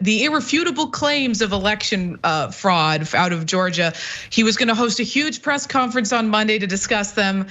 the irrefutable claims of election fraud out of Georgia. He was gonna host a huge press conference on Monday to discuss them,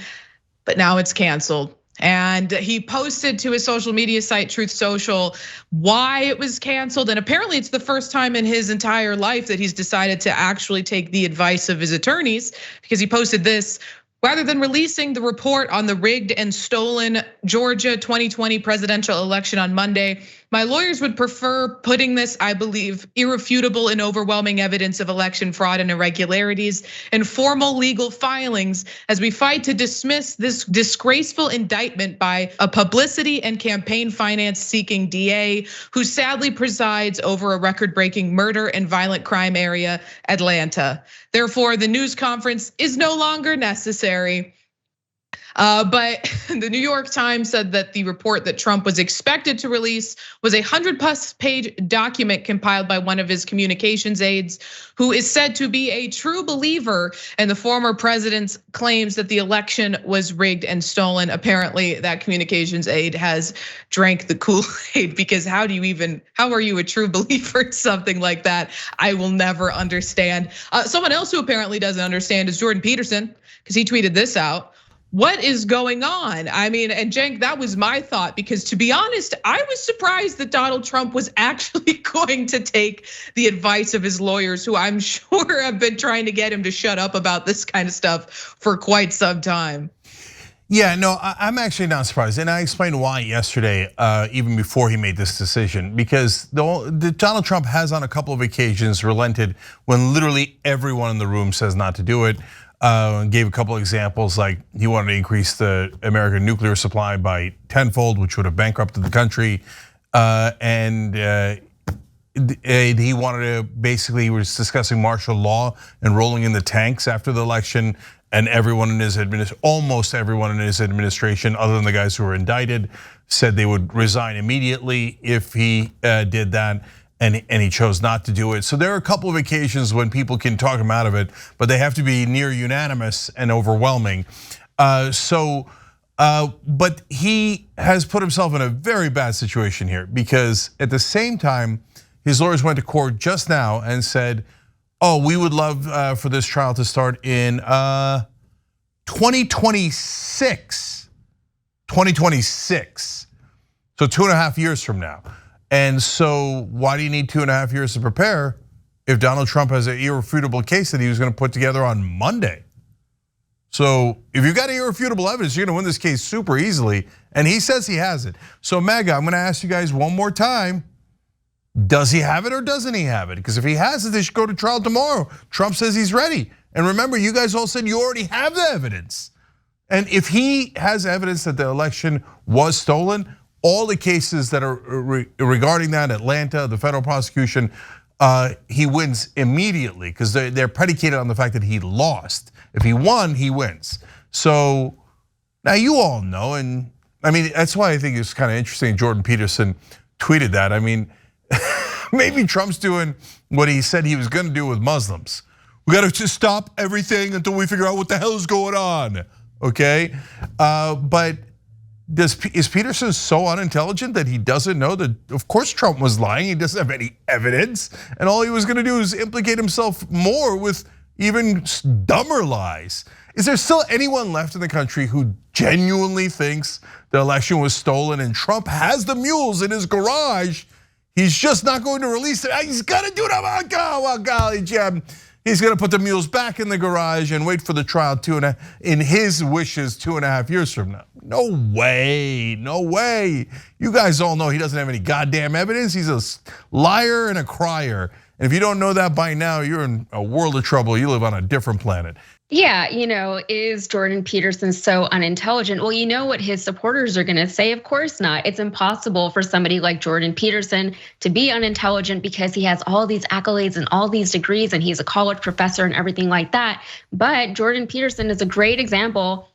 but now it's canceled. And he posted to his social media site, Truth Social, why it was canceled. And apparently it's the first time in his entire life that he's decided to actually take the advice of his attorneys, because he posted this: rather than releasing the report on the rigged and stolen Georgia 2020 presidential election on Monday, my lawyers would prefer putting this, I believe, irrefutable and overwhelming evidence of election fraud and irregularities in formal legal filings as we fight to dismiss this disgraceful indictment by a publicity and campaign finance seeking DA who sadly presides over a record-breaking murder and violent crime area, Atlanta. Therefore, the news conference is no longer necessary. But the New York Times said that the report that Trump was expected to release was a 100+ page document compiled by one of his communications aides, who is said to be a true believer in the former president's claims that the election was rigged and stolen. Apparently, that communications aide has drank the Kool-Aid, because how are you a true believer in something like that? I will never understand. Someone else who apparently doesn't understand is Jordan Peterson, because he tweeted this out. What is going on? I mean, and Cenk, that was my thought, because to be honest, I was surprised that Donald Trump was actually going to take the advice of his lawyers, who I'm sure have been trying to get him to shut up about this kind of stuff for quite some time. Yeah, no, I'm actually not surprised. And I explained why yesterday, even before he made this decision, because Donald Trump has on a couple of occasions relented when literally everyone in the room says not to do it. Gave a couple examples, like he wanted to increase the American nuclear supply by tenfold, which would have bankrupted the country. And he wanted to basically, he was discussing martial law and rolling in the tanks after the election. And everyone in his almost everyone in his administration, other than the guys who were indicted, said they would resign immediately if he did that. And he chose not to do it. So there are a couple of occasions when people can talk him out of it, but they have to be near unanimous and overwhelming. But he has put himself in a very bad situation here, because at the same time, his lawyers went to court just now and said, oh, we would love for this trial to start in 2026. 2026. So 2.5 years from now. And so why do you need 2.5 years to prepare if Donald Trump has an irrefutable case that he was gonna put together on Monday? So if you've got irrefutable evidence, you're gonna win this case super easily, and he says he has it. So MAGA, I'm gonna ask you guys one more time, does he have it or doesn't he have it? Because if he has it, they should go to trial tomorrow. Trump says he's ready. And remember, you guys all said you already have the evidence. And if he has evidence that the election was stolen, all the cases that are regarding that, Atlanta, the federal prosecution, he wins immediately, because they're predicated on the fact that he lost. If he won, he wins. So now you all know, and I mean, that's why I think it's kind of interesting Jordan Peterson tweeted that. I mean, maybe Trump's doing what he said he was gonna do with Muslims. We gotta just stop everything until we figure out what the hell is going on, okay? But is Peterson so unintelligent that he doesn't know that, of course, Trump was lying? He doesn't have any evidence, and all he was gonna do is implicate himself more with even dumber lies. Is there still anyone left in the country who genuinely thinks the election was stolen and Trump has the mules in his garage? He's just not going to release it. He's gonna do it. Oh, golly, Jim. He's gonna put the mules back in the garage and wait for the trial in his wishes 2.5 years from now. No way, no way. You guys all know he doesn't have any goddamn evidence. He's a liar and a crier. And if you don't know that by now, you're in a world of trouble. You live on a different planet. Yeah, is Jordan Peterson so unintelligent? Well, you know what his supporters are gonna say? Of course not. It's impossible for somebody like Jordan Peterson to be unintelligent, because he has all these accolades and all these degrees, and he's a college professor and everything like that. But Jordan Peterson is a great example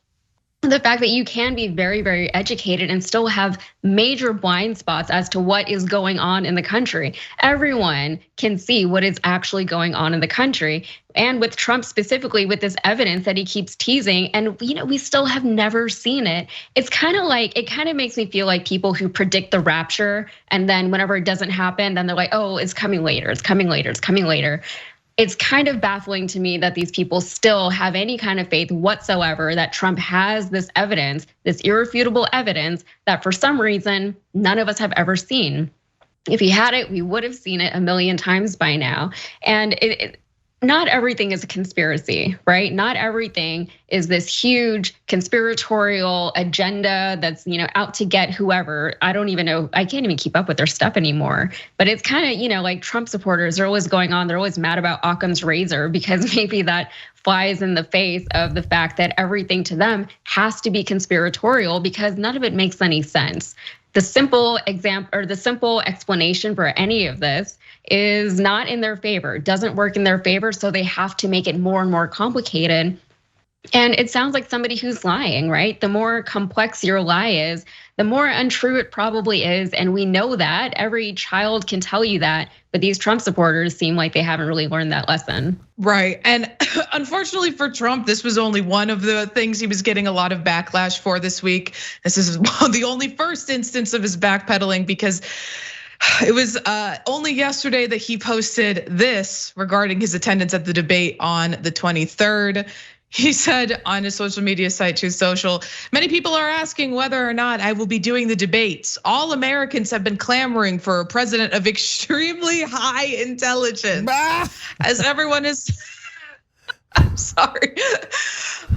the fact that you can be very, very educated and still have major blind spots as to what is going on in the country. Everyone can see what is actually going on in the country. And with Trump specifically, with this evidence that he keeps teasing, and we still have never seen it. It's kind of like, it kind of makes me feel like people who predict the rapture, and then whenever it doesn't happen, then they're like, oh, it's coming later, it's coming later, it's coming later. It's kind of baffling to me that these people still have any kind of faith whatsoever that Trump has this evidence, this irrefutable evidence that for some reason, none of us have ever seen. If he had it, we would have seen it a million times by now. And not everything is a conspiracy, right? Not everything is this huge conspiratorial agenda that's out to get whoever. I don't even know, I can't even keep up with their stuff anymore. But it's kind of, like Trump supporters are always going on, they're always mad about Occam's razor because maybe that flies in the face of the fact that everything to them has to be conspiratorial because none of it makes any sense. The simple example or the simple explanation for any of this is not in their favor, doesn't work in their favor, so they have to make it more and more complicated. And it sounds like somebody who's lying, right? The more complex your lie is, the more untrue it probably is. And we know that. Every child can tell you that. But these Trump supporters seem like they haven't really learned that lesson. Right. And unfortunately for Trump, this was only one of the things he was getting a lot of backlash for this week. This is the only first instance of his backpedaling because it was only yesterday that he posted this regarding his attendance at the debate on the 23rd. He said on his social media site, Truth Social, many people are asking whether or not I will be doing the debates. All Americans have been clamoring for a president of extremely high intelligence. As everyone is, I'm sorry.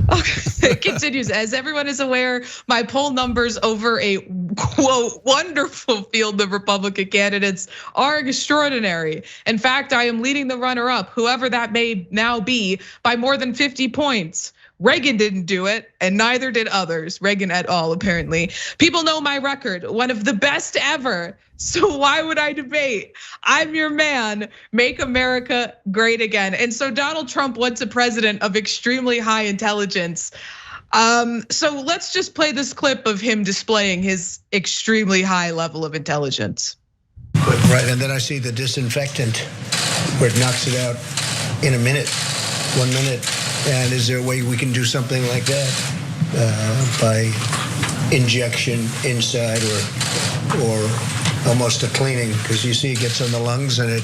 Okay, it continues. As everyone is aware, my poll numbers over a quote wonderful field of Republican candidates are extraordinary. In fact, I am leading the runner-up, whoever that may now be, by more than 50 points. Reagan didn't do it, and neither did others. Reagan et al. Apparently. People know my record, one of the best ever. So why would I debate? I'm your man, make America great again. And so Donald Trump wants a president of extremely high intelligence. So let's just play this clip of him displaying his extremely high level of intelligence. Right, and then I see the disinfectant where it knocks it out in a minute, 1 minute. And is there a way we can do something like that by injection inside or almost a cleaning? Because you see it gets on the lungs and it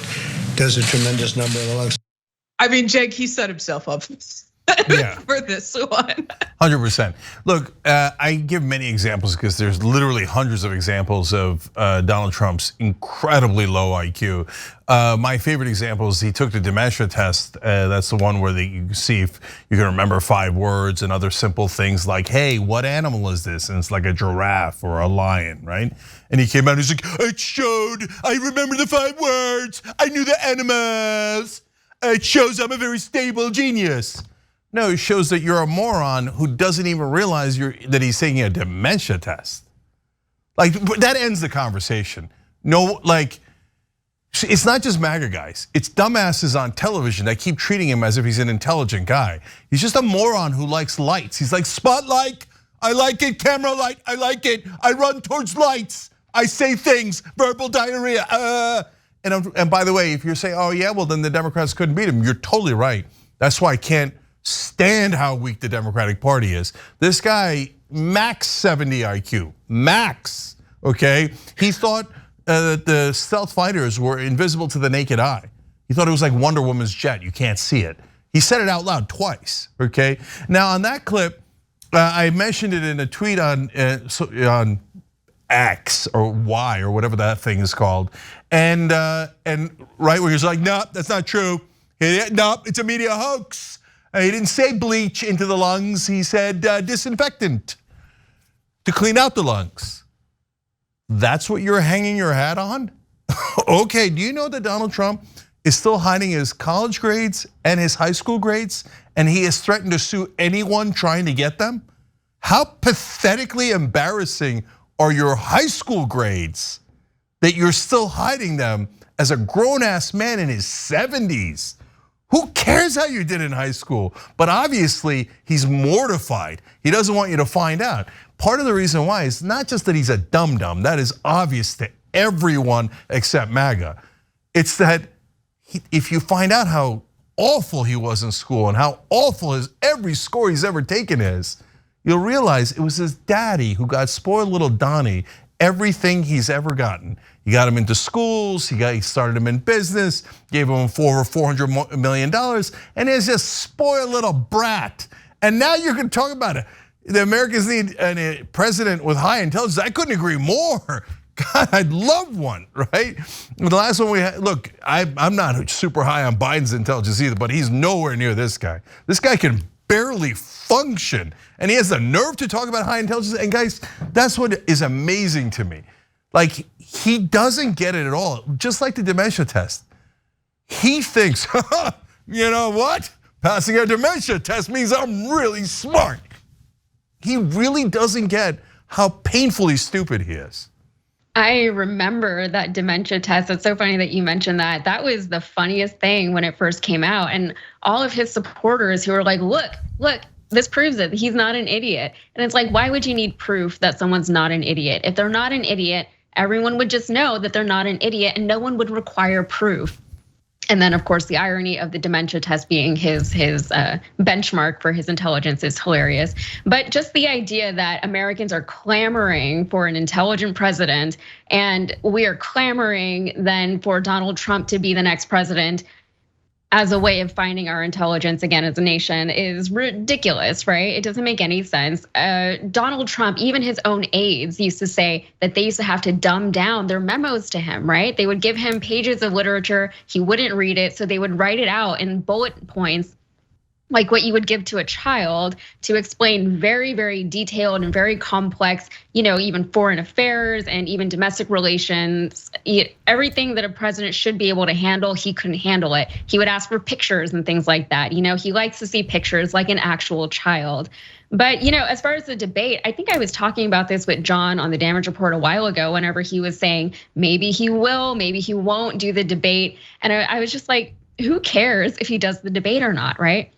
does a tremendous number of the lungs. I mean, Cenk, he set himself up for this one. 100%. Look, I give many examples because there's literally hundreds of examples of Donald Trump's incredibly low IQ. My favorite example is he took the dementia test. That's the one where you see if you can remember 5 words and other simple things like, hey, what animal is this? And it's like a giraffe or a lion, right? And he came out and he's like, I remember the 5 words. I knew the animals. It shows I'm a very stable genius. No, it shows that you're a moron who doesn't even realize that he's taking a dementia test. Like that ends the conversation. No, like it's not just MAGA guys. It's dumbasses on television that keep treating him as if he's an intelligent guy. He's just a moron who likes lights. He's like, spotlight, I like it. Camera light, I like it. I run towards lights. I say things, verbal diarrhea. And by the way, if you're saying, oh yeah, well then the Democrats couldn't beat him. You're totally right. That's why I can't stand how weak the Democratic Party is. This guy, max 70 IQ, max, okay? He thought that the stealth fighters were invisible to the naked eye. He thought it was like Wonder Woman's jet, you can't see it. He said it out loud twice, okay? Now on that clip, I mentioned it in a tweet on X or Y or whatever that thing is called. And right where he's like, no, that's not true. No, it's a media hoax. He didn't say bleach into the lungs, he said disinfectant to clean out the lungs. That's what you're hanging your hat on? Okay, do you know that Donald Trump is still hiding his college grades and his high school grades, and he has threatened to sue anyone trying to get them? How pathetically embarrassing are your high school grades that you're still hiding them as a grown-ass man in his 70s? Who cares how you did in high school? But obviously, he's mortified. He doesn't want you to find out. Part of the reason why is not just that he's a dum-dum. That is obvious to everyone except MAGA. It's that if you find out how awful he was in school and how awful every score he's ever taken is, you'll realize it was his daddy who got spoiled little Donnie everything he's ever gotten. He got him into schools, he started him in business, gave him over $400 million, and he's just spoiled little brat. And now you can talk about it. The Americans need a president with high intelligence. I couldn't agree more. God, I'd love one, right? The last one we had, look, I'm not super high on Biden's intelligence either, but he's nowhere near this guy. This guy can barely function, and he has the nerve to talk about high intelligence. And guys, that's what is amazing to me. Like, he doesn't get it at all, just like the dementia test. He thinks, you know what? Passing a dementia test means I'm really smart. He really doesn't get how painfully stupid he is. I remember that dementia test. It's so funny that you mentioned that. That was the funniest thing when it first came out. And all of his supporters who were like, look, this proves it. He's not an idiot. And it's like, why would you need proof that someone's not an idiot? If they're not an idiot, everyone would just know that they're not an idiot and no one would require proof. And then, of course, the irony of the dementia test being his benchmark for his intelligence is hilarious. But just the idea that Americans are clamoring for an intelligent president, and we are clamoring then for Donald Trump to be the next president as a way of finding our intelligence again as a nation is ridiculous, right? It doesn't make any sense. Donald Trump, even his own aides used to say that they used to have to dumb down their memos to him, right? They would give him pages of literature, he wouldn't read it, so they would write it out in bullet points, like what you would give to a child to explain very, very detailed and very complex, even foreign affairs and even domestic relations, everything that a president should be able to handle, he couldn't handle it. He would ask for pictures and things like that. He likes to see pictures like an actual child. But as far as the debate, I think I was talking about this with John on the Damage Report a while ago, whenever he was saying, maybe he will, maybe he won't do the debate. And I was just like, who cares if he does the debate or not, right?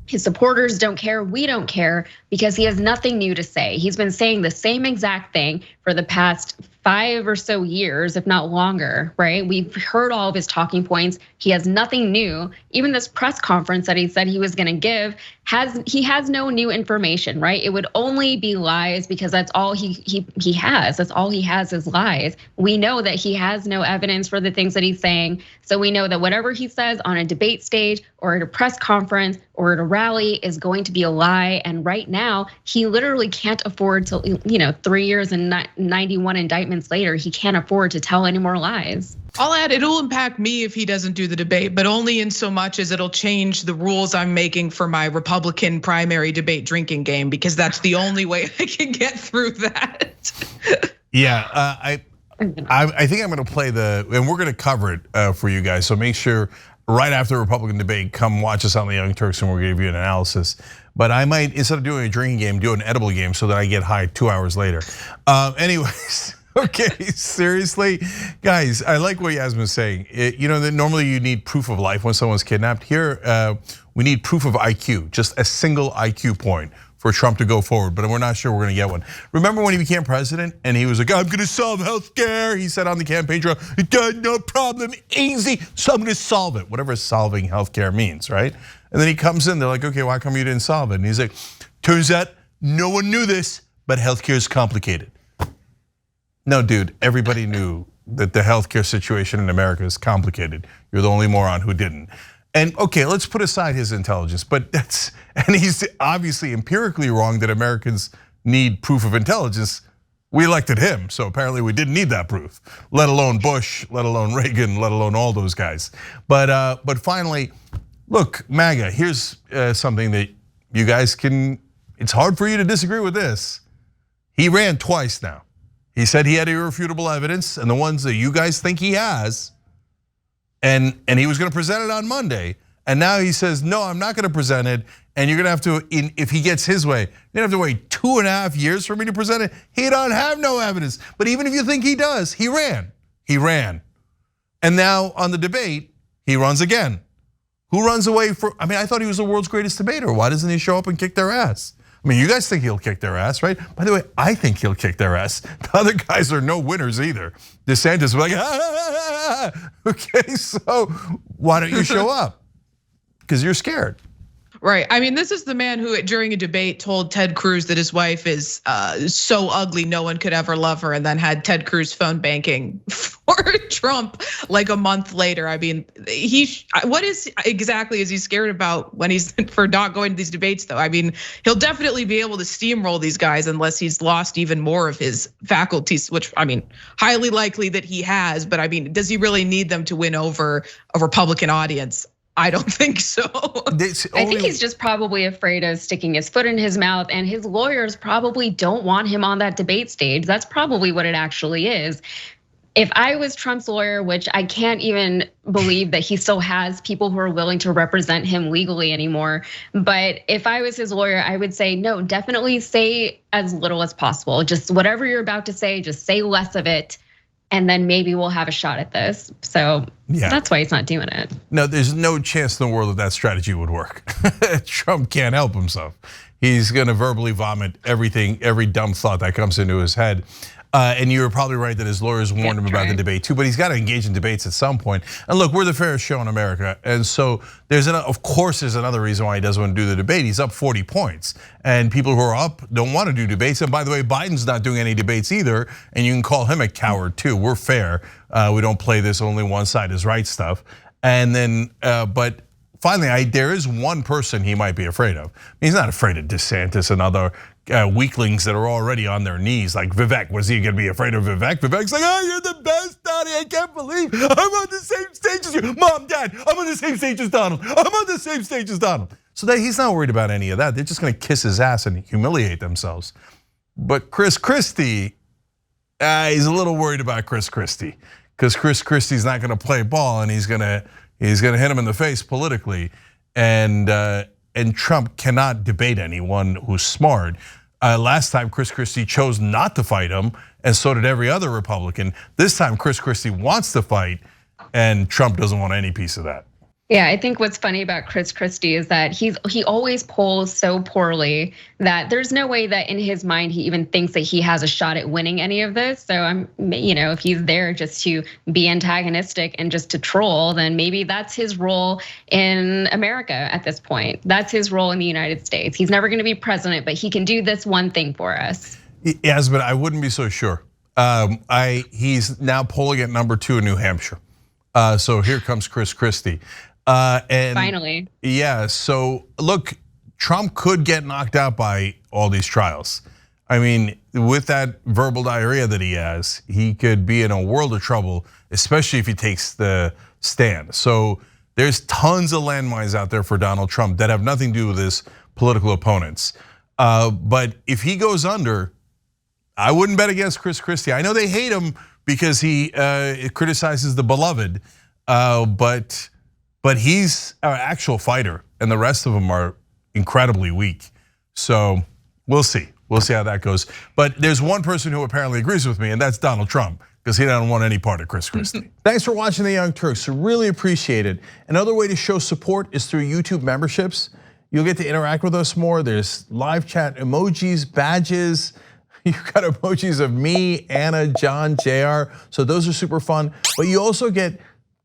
His supporters don't care, we don't care, because he has nothing new to say. He's been saying the same exact thing for the past 5 or so years, if not longer, right? We've heard all of his talking points. He has nothing new. Even this press conference that he said he was gonna give, he has no new information, right? It would only be lies because that's all he has. That's all he has is lies. We know that he has no evidence for the things that he's saying. So we know that whatever he says on a debate stage or at a press conference or at a rally is going to be a lie. And right now, he literally can't afford to, 3 years and 91 indictments later, he can't afford to tell any more lies. I'll add, it'll impact me if he doesn't do the debate, but only in so much as it'll change the rules I'm making for my Republican primary debate drinking game, because that's the only way I can get through that. Yeah, I think I'm gonna play and we're gonna cover it for you guys. So make sure right after the Republican debate, come watch us on the Young Turks and we'll give you an analysis. But I might, instead of doing a drinking game, do an edible game so that I get high 2 hours later. Anyways. Okay, seriously, guys, I like what Yasmin's saying. That normally you need proof of life when someone's kidnapped. Here, we need proof of IQ, just a single IQ point for Trump to go forward, but we're not sure we're gonna get one. Remember when he became president and he was like, I'm gonna solve healthcare. He said on the campaign trail, no problem, easy, so I'm gonna solve it. Whatever solving healthcare means, right? And then he comes in, they're like, okay, why come you didn't solve it? And he's like, turns out no one knew this, but healthcare is complicated. No, dude, everybody knew that the healthcare situation in America is complicated. You're the only moron who didn't. And okay, let's put aside his intelligence, and he's obviously empirically wrong that Americans need proof of intelligence. We elected him, so apparently we didn't need that proof, let alone Bush, let alone Reagan, let alone all those guys. But finally, look, MAGA, here's something that you guys it's hard for you to disagree with this. He ran twice now. He said he had irrefutable evidence, and the ones that you guys think he has, and he was gonna present it on Monday. And now he says, no, I'm not gonna present it. And you're gonna have to, if he gets his way, you're gonna have to wait 2.5 years for me to present it. He don't have no evidence. But even if you think he does, he ran. And now on the debate, he runs again. Who runs away from, I mean, I thought he was the world's greatest debater. Why doesn't he show up and kick their ass? I mean, you guys think he'll kick their ass, right? By the way, I think he'll kick their ass. The other guys are no winners either. DeSantis was like, okay, so why don't you show up? Because you're scared. Right. I mean, this is the man who, during a debate, told Ted Cruz that his wife is so ugly no one could ever love her, and then had Ted Cruz phone banking for Trump like a month later. I mean, what is exactly is he scared about when he's for not going to these debates, though? I mean, he'll definitely be able to steamroll these guys unless he's lost even more of his faculties, which, I mean, highly likely that he has. But I mean, does he really need them to win over a Republican audience? I don't think so. I think he's just probably afraid of sticking his foot in his mouth, and his lawyers probably don't want him on that debate stage. That's probably what it actually is. If I was Trump's lawyer, which I can't even believe that he still has people who are willing to represent him legally anymore. But if I was his lawyer, I would say, no, definitely say as little as possible. Just whatever you're about to say, just say less of it. And then maybe we'll have a shot at this. So that's why he's not doing it. No, there's no chance in the world that strategy would work. Trump can't help himself. He's gonna verbally vomit everything, every dumb thought that comes into his head. And you were probably right that his lawyers warned him about the debate too, but he's got to engage in debates at some point. And look, we're the fairest show in America. And so of course there's another reason why he doesn't want to do the debate. He's up 40 points. And people who are up don't want to do debates. And by the way, Biden's not doing any debates either. And you can call him a coward too. We're fair. We don't play this only one side is right stuff. And then, but finally, there is one person he might be afraid of. He's not afraid of DeSantis and other weaklings that are already on their knees. Like Vivek, was he gonna be afraid of Vivek? Vivek's like, oh, you're the best, Donnie. I can't believe I'm on the same stage as you. Mom, Dad, I'm on the same stage as Donald. I'm on the same stage as Donald. So that he's not worried about any of that. They're just gonna kiss his ass and humiliate themselves. But Chris Christie, he's a little worried about Chris Christie. Because Chris Christie's not gonna play ball and he's gonna hit him in the face politically. And Trump cannot debate anyone who's smart. Last time Chris Christie chose not to fight him, and so did every other Republican. This time Chris Christie wants to fight, and Trump doesn't want any piece of that. Yeah, I think what's funny about Chris Christie is that he always polls so poorly that there's no way that in his mind he even thinks that he has a shot at winning any of this. So if he's there just to be antagonistic and just to troll, then maybe that's his role in America at this point. That's his role in the United States. He's never going to be president, but he can do this one thing for us. Yes, but I wouldn't be so sure. He's now polling at number 2 in New Hampshire. So here comes Chris Christie. And finally. Yeah, so look, Trump could get knocked out by all these trials. I mean, with that verbal diarrhea that he has, he could be in a world of trouble, especially if he takes the stand. So there's tons of landmines out there for Donald Trump that have nothing to do with his political opponents. But if he goes under, I wouldn't bet against Chris Christie. I know they hate him because he criticizes the beloved, but he's an actual fighter, and the rest of them are incredibly weak. So we'll see how that goes. But there's one person who apparently agrees with me, and that's Donald Trump, because he doesn't want any part of Chris Christie. Thanks for watching The Young Turks, really appreciate it. Another way to show support is through YouTube memberships. You'll get to interact with us more. There's live chat emojis, badges. You've got emojis of me, Anna, John, JR, so those are super fun. But you also get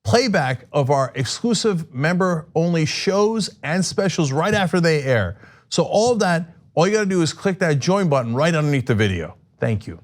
playback of our exclusive member-only shows and specials right after they air. So all of that, all you gotta do is click that join button right underneath the video. Thank you.